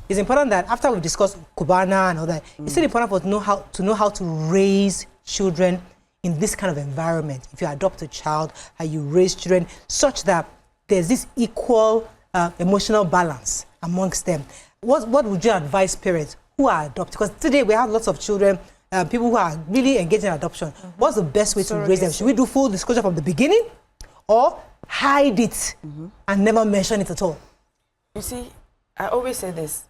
it's important that after we've discussed Cubana and all that, it's still important for us to know how to raise children in this kind of environment. If you adopt a child, how you raise children such that there's this equal emotional balance amongst them. What would you advise parents who are adopted? Because today we have lots of children, people who are really engaged in adoption. What's the best way to raise them? Should we do full disclosure from the beginning or hide it and never mention it at all? You see, I always say this.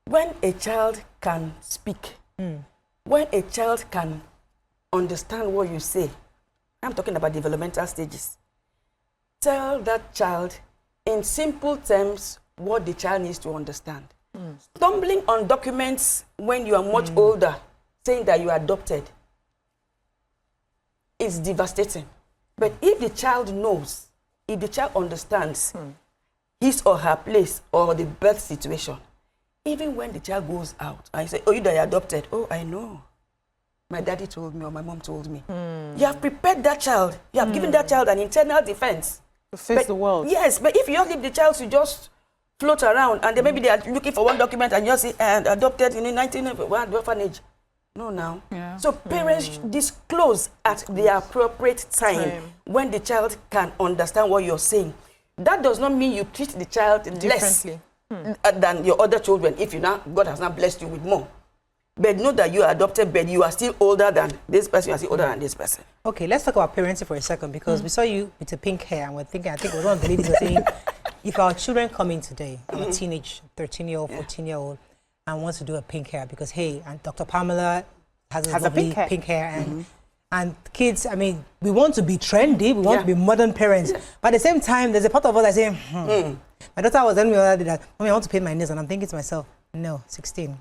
When a child can speak, when a child can understand what you say, I'm talking about developmental stages, tell that child in simple terms what the child needs to understand. Stumbling on documents when you are much older, saying that you are adopted, is devastating. But if the child knows, if the child understands his or her place or the birth situation, even when the child goes out and you say, oh, you are adopted, oh, I know. My daddy told me or my mom told me. You have prepared that child. You have given that child an internal defense. To face the world. Yes, but if you just leave the child to just float around and then maybe they are looking for one document and you say, adopted in 1991 orphanage. No, now. Yeah. So parents disclose at the appropriate time when the child can understand what you're saying. That does not mean you treat the child less than your other children if God has not blessed you with more. But know that you are adopted, but you are still older than this person, you are still older than this person. Okay, let's talk about parenting for a second, because we saw you with the pink hair and we're thinking, I think one of the ladies was saying, if our children come in today, our teenage, 13-year-old, 14-year-old, and wants to do a pink hair because, hey, and Dr. Pamela has a lovely pink hair and kids, I mean, we want to be trendy, we want to be modern parents, but at the same time, there's a part of us that say, my daughter was telling me the other day that, Mommy, I want to paint my nails, and I'm thinking to myself, no, 16.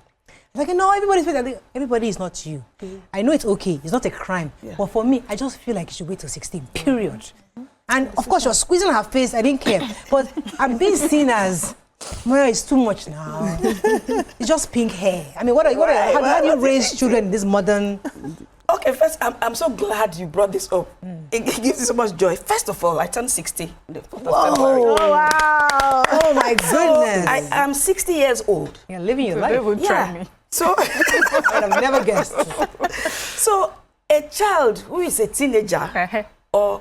Like, no, everybody is not you. I know it's okay, it's not a crime. But for me, I just feel like you should wait till 16, period. And of course, you're squeezing her face, I didn't care. But I'm being seen as, Moya, it's too much now. It's just pink hair. I mean, how do you raise children in this modern... Okay, first, I'm so glad you brought this up. It gives me so much joy. First of all, I turned 60. Whoa! Oh, wow! Oh, my goodness. I am 60 years old. You're living your life. They would try me. So, I'd have never guessed. So, a child who is a teenager or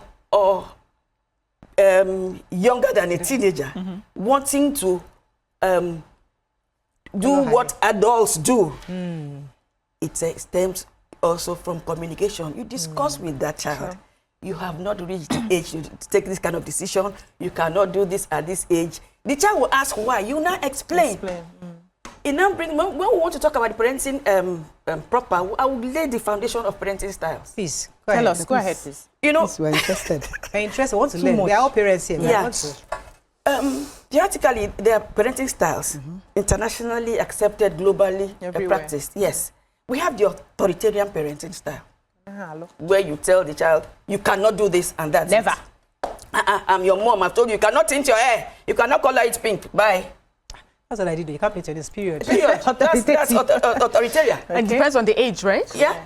younger than a teenager wanting to do what adults do, it stems also from communication. You discuss with that child. You have not reached the age to take this kind of decision. You cannot do this at this age. The child will ask why. You now explain. It now when we want to talk about parenting proper, I will lay the foundation of parenting styles. Please, tell us. Go ahead, please. You know, we're interested. We're interested. We want to learn. They're all parents here. Yeah. Theoretically, there are parenting styles, internationally accepted, globally practiced. Yes. We have the authoritarian parenting style, where you tell the child, you cannot do this and that. Never. I'm your mom. I've told you, you cannot tint your hair. You cannot color it pink. Bye. That's what I did. You can't paint this period. That's authoritarian. It depends on the age, right? Yeah.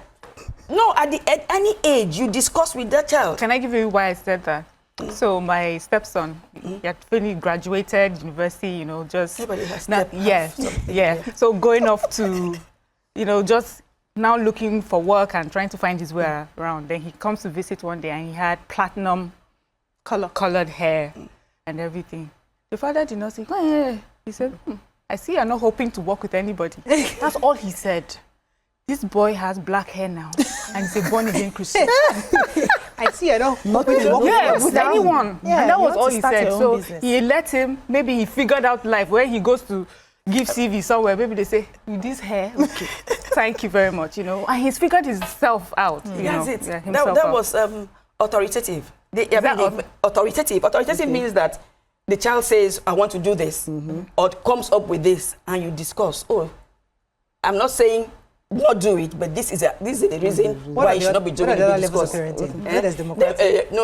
No, at any age, you discuss with that child. Can I give you why I said that? So my stepson, he had finally graduated university, you know, just... Everybody has So going off to, you know, just now looking for work and trying to find his way around. Then he comes to visit one day and he had platinum colored hair and everything. The father did not say, oh, yeah. He said, I see you're not hoping to work with anybody. That's all he said. This boy has black hair now, and he's a born-again Christian. I see you're not hoping to work with anyone. Yeah, and that was all he said. So he let him, maybe he figured out life, where he goes to give CV somewhere, maybe they say, with this hair, okay, thank you very much, you know. And he's figured himself out. That's it. That was authoritative. Authoritative means that the child says, I want to do this, or comes up with this, and you discuss. Oh, I'm not saying not do it, but this is the reason why you should not be doing it. What are the levels of parenting? That is democratic. No,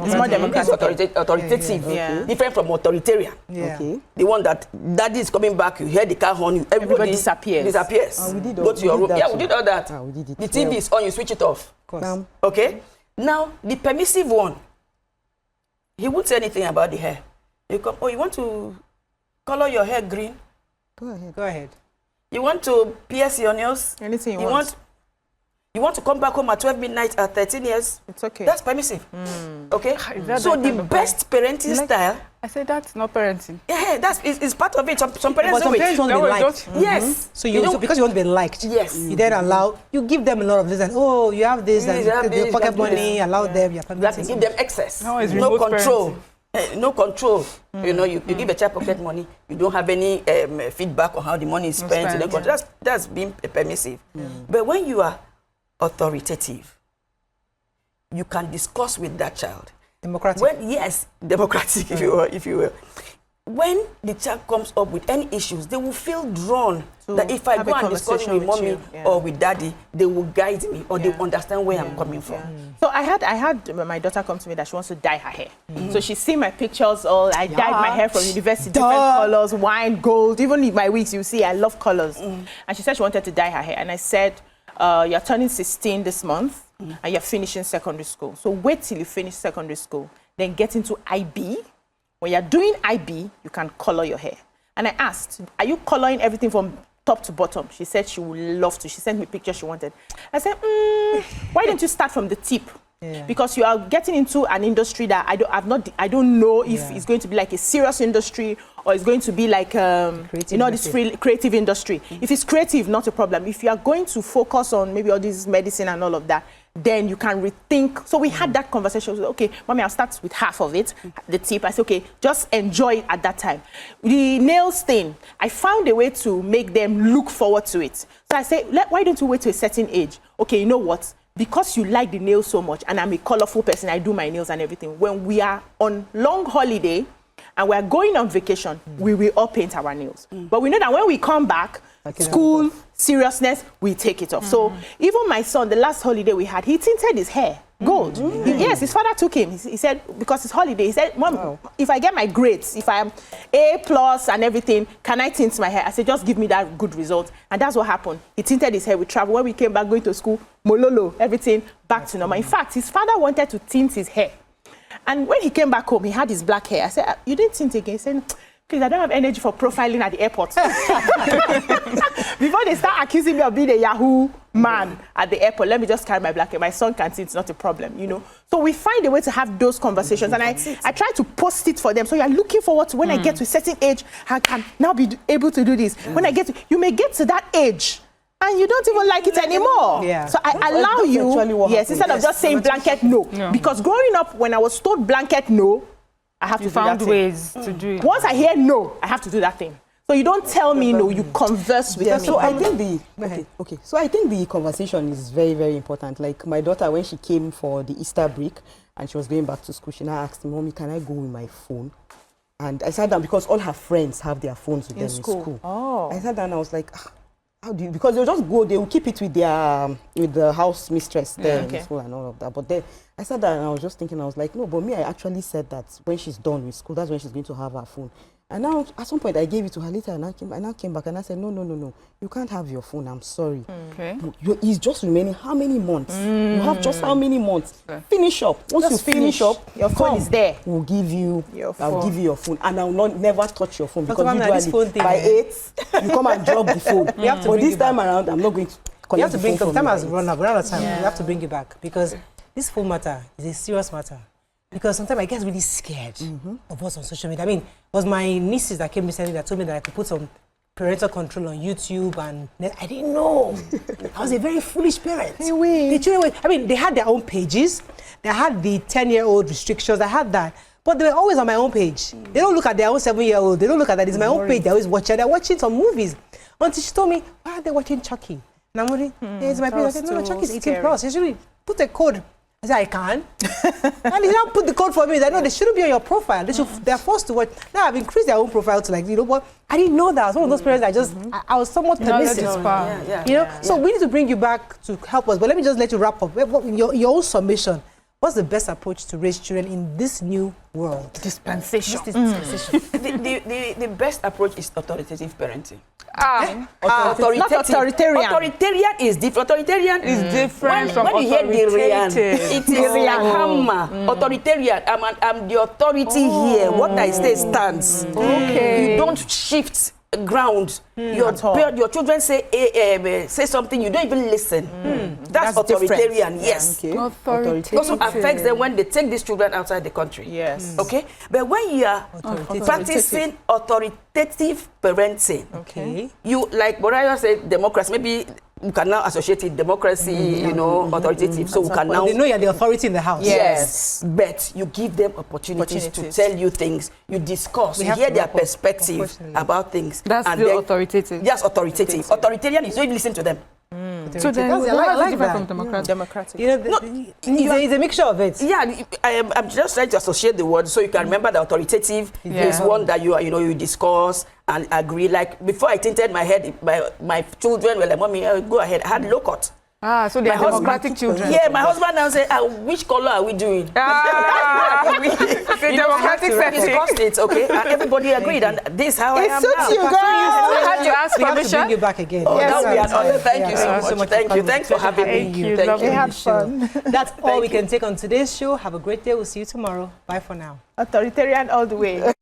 it's more democratic. Authoritative, different from authoritarian. The one that daddy is coming back, you hear the car horn, everybody disappears. Go to your room. Yeah, we did all that. The TV is on, you switch it off. Okay? Now, the permissive one, he won't say anything about the hair. You come, oh, you want to color your hair green? Go ahead. Go ahead. You want to pierce your nails? Anything you want. You want to come back home at 12 midnight at 13 years? It's okay. That's permissive. Okay? So the best parenting style... I said that's not parenting. Yeah, it's part of it. Some parents But some parents want to be liked. Yes. So because you want to be liked, yes. You then you give them a lot of this and, oh, you have this, and the pocket money, allow them, you're You have to give them excess. No, it's no control. No control. Mm. You give a child pocket money, you don't have any feedback on how the money is spent. That's being permissive. But when you are authoritative, you can discuss with that child. Democratic. Democratic, if you will. When the child comes up with any issues, they will feel drawn that if I go and discuss with mommy or with daddy, they will guide me or they understand where I'm coming from. So I had my daughter come to me that she wants to dye her hair. So she's seen my pictures all. I dyed my hair from university, different colors, wine, gold. Even in my wigs, you see, I love colors. And she said she wanted to dye her hair. And I said, you're turning 16 this month and you're finishing secondary school. So wait till you finish secondary school, then get into IB. When you're doing IB, you can color your hair. And I asked, are you coloring everything from top to bottom? She said she would love to. She sent me pictures she wanted. I said, why don't you start from the tip? Yeah. Because you are getting into an industry that I don't know if it's going to be like a serious industry or it's going to be like this creative industry. If it's creative, not a problem. If you are going to focus on maybe all this medicine and all of that, then you can rethink. So we had that conversation. So, okay, mommy, I'll start with half of it, the tip. I said, okay, just enjoy it at that time. The nails thing, I found a way to make them look forward to it. So I said, why don't you wait to a certain age? Okay, you know what? Because you like the nails so much, and I'm a colorful person, I do my nails and everything. When we are on long holiday and we're going on vacation, we will all paint our nails. But we know that when we come back, school, seriousness, we take it off. So even my son, the last holiday we had, he tinted his hair gold. Yes, his father took him. He said, because it's holiday, he said, Mom, if I get my grades, if I am A+ and everything, can I tint my hair? I said, just give me that good result. And that's what happened. He tinted his hair. We traveled. When we came back going to school, mololo, everything back to normal. In fact, his father wanted to tint his hair. And when he came back home, he had his black hair. I said, you didn't tint again? He said, please, I don't have energy for profiling at the airport. Before they start accusing me of being a Yahoo man at the airport, let me just carry my black hair. My son can see it's not a problem, you know. So we find a way to have those conversations. And I try to post it for them. So you're looking forward to when I get to a certain age, I can now be able to do this. When I get to, you may get to that age and you don't even like it anymore. Yeah. So I allow you, instead of just saying blanket no. Because growing up, when I was told blanket no, I have to do that thing. Ways to do it. Once I hear no, I have to do that thing. So you don't tell me no, you converse with me. So I think So I think the conversation is very, very important. Like my daughter, when she came for the Easter break and she was going back to school, she now asked me, Mommy, can I go with my phone? And I sat down because all her friends have their phones with them in school. Oh. I sat down and I was like, how do you? Because they'll just go, they will keep it with the house mistress there in school and all of that. But then I sat down and I was just thinking, I was like, no, but me, I actually said that when she's done with school, that's when she's going to have her phone. And now, at some point, I gave it to her later, and I now came back and I said, no, you can't have your phone, I'm sorry. Okay. It's just remaining how many months? You have just how many months? Okay. Finish up. Once you finish up, your phone is there. We'll give you your phone. I'll give you your phone, and I will never touch your phone because usually by 8, you come and drop the phone. But this time around, I'm not going to collect the phone from you. Time has run out of time. We have to bring it back because this phone matter is a serious matter. Because sometimes I get really scared of what's on social media. I mean, it was my nieces that came recently that told me that I could put some parental control on YouTube, and I didn't know. I was a very foolish parent. They had their own pages. They had the 10-year-old restrictions. I had that. But they were always on my own page. They don't look at their own 7-year-old. They don't look at that. It's my own page. They always watch it. They're watching some movies. Until she told me, why are they watching Chucky? And I'm like, it's my page. I said, no, Chucky's 18+. You should put a code. I said, I can. And they don't put the code for me. They know they shouldn't be on your profile. They're forced to watch. Now I've increased their own profile to but I didn't know that. I was one of those parents I was somewhat permissive. So we need to bring you back to help us. But let me just let you wrap up. Your own submission. What's the best approach to raise children in this new world? Dispensation. The best approach is authoritative parenting. Not authoritarian. Authoritarian is different. Authoritarian is different from when you hear the Rian, authoritative. it is like hammer. Authoritarian. I'm the authority here. What I say stands. Okay. You don't shift ground. Your children say something, you don't even listen. That's authoritarian. Different. Yes. Okay. Authoritative. It also affects them when they take these children outside the country. Yes. Okay? But when you are practicing authoritative parenting, Okay. you, like Boraya said, democracy, maybe you can now associate it democracy, you know, authoritative. So we can now... They know you're the authority in the house. Yes. But you give them opportunities to tell you things, you discuss, We you have hear to their wrap up, perspective unfortunately. about things. That's and still then- authoritative. Yes, authoritative. Authoritarian is you don't listen to them. So then, That's- I how is it like different that. from democratic? Democratic. You know, it's a mixture of it. Yeah, I'm just trying to associate the word so you can remember the authoritative is one that you you discuss and agree. Like before I tinted my head, my children were like, "Mommy, go ahead." I had low cut. So they are My husband- democratic children. Yeah, my husband now said, "Which color are we doing?" The democratic We setting. discussed it, okay? And everybody agreed, and this is how I am suits now. you, girl. You had to ask We have to bring permission. you back again. Oh, that would be an honor. Thank you Yeah, so much. Thank you. Thanks for having me. Thank you. Thank Lovely. you. had fun. That's all we can take on today's show. Have a great day. We'll see you tomorrow. Bye for now. Authoritarian all the way.